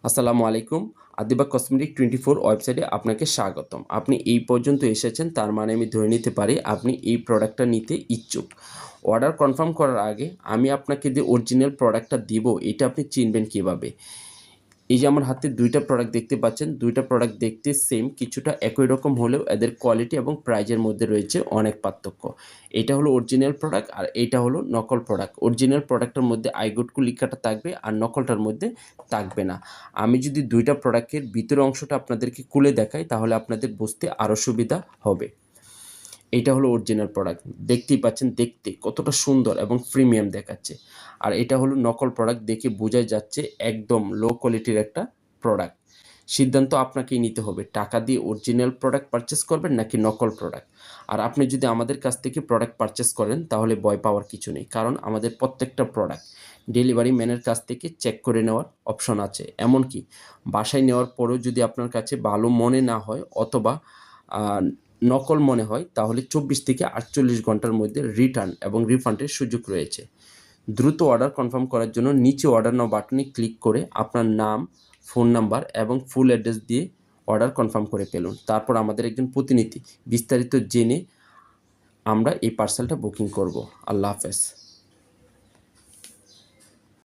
আসসালামু আলাইকুম। আদিবা কসমেটিক 24 ওয়েবসাইটে আপনাকে স্বাগতম। আপনি এই পর্যন্ত এসেছেন, তার মানে আমি ধরে নিতে পারি আপনি এই প্রোডাক্টটা নিতে ইচ্ছুক। অর্ডার কনফার্ম করার আগে আমি আপনাকে যে অরিজিনাল প্রোডাক্টটা দিব, এটা আপনি চিনবেন কিভাবে? এই যে আমার হাতে ২ টা প্রোডাক্ট দেখতে পাচ্ছেন, ২ টা প্রোডাক্ট দেখতে সেম, কিছুটা একই রকম হলেও এদের কোয়ালিটি এবং প্রাইজের মধ্যে রয়েছে অনেক পার্থক্য। এটা হলো অরিজিনাল প্রোডাক্ট আর এইটা হলো নকল প্রোডাক্ট। অরিজিনাল প্রোডাক্টের মধ্যে আই গুড কু লেখাটা থাকবে আর নকলটার মধ্যে থাকবে না। আমি যদি ২ টা প্রোডাক্টের ভিতরের অংশটা আপনাদেরকে খুলে দেখাই তাহলে আপনাদের বুঝতে আরও সুবিধা হবে। এইটা হলো অরিজিনাল প্রোডাক্ট। দেখতেই পাচ্ছেন দেখতে কতটা সুন্দর এবং প্রিমিয়াম দেখাচ্ছে। আর এটা হলো নকল প্রোডাক্ট, দেখে বোঝাই যাচ্ছে একদম লো কোয়ালিটির একটা প্রোডাক্ট। সিদ্ধান্ত আপনাকেই নিতে হবে, টাকা দিয়ে অরিজিনাল প্রোডাক্ট পারচেজ করবেন নাকি নকল প্রোডাক্ট। আর আপনি যদি আমাদের কাছ থেকে প্রোডাক্ট পারচেজ করেন তাহলে ভয় পাওয়ার কিছু নেই, কারণ আমাদের প্রত্যেকটা প্রোডাক্ট ডেলিভারি ম্যানের কাছ থেকে চেক করে নেওয়ার অপশন আছে। এমনকি বাসায় নেওয়ার পরেও যদি আপনার কাছে ভালো মনে না হয় অথবা নকল মনে হয় তাহলে ২৪ থেকে ৪৮ ঘন্টার মধ্যে রিটার্ন এবং রিফান্ডের সুযোগ রয়েছে। দ্রুত অর্ডার কনফার্ম করার জন্য নিচে অর্ডার নাও বাটনে ক্লিক করে আপনার নাম, ফোন নাম্বার এবং ফুল অ্যাড্রেস দিয়ে অর্ডার কনফার্ম করে ফেলুন। তারপর আমাদের একজন প্রতিনিধি বিস্তারিত জেনে আমরা এই পার্সেলটা বুকিং করব। আল্লাহ হাফেজ।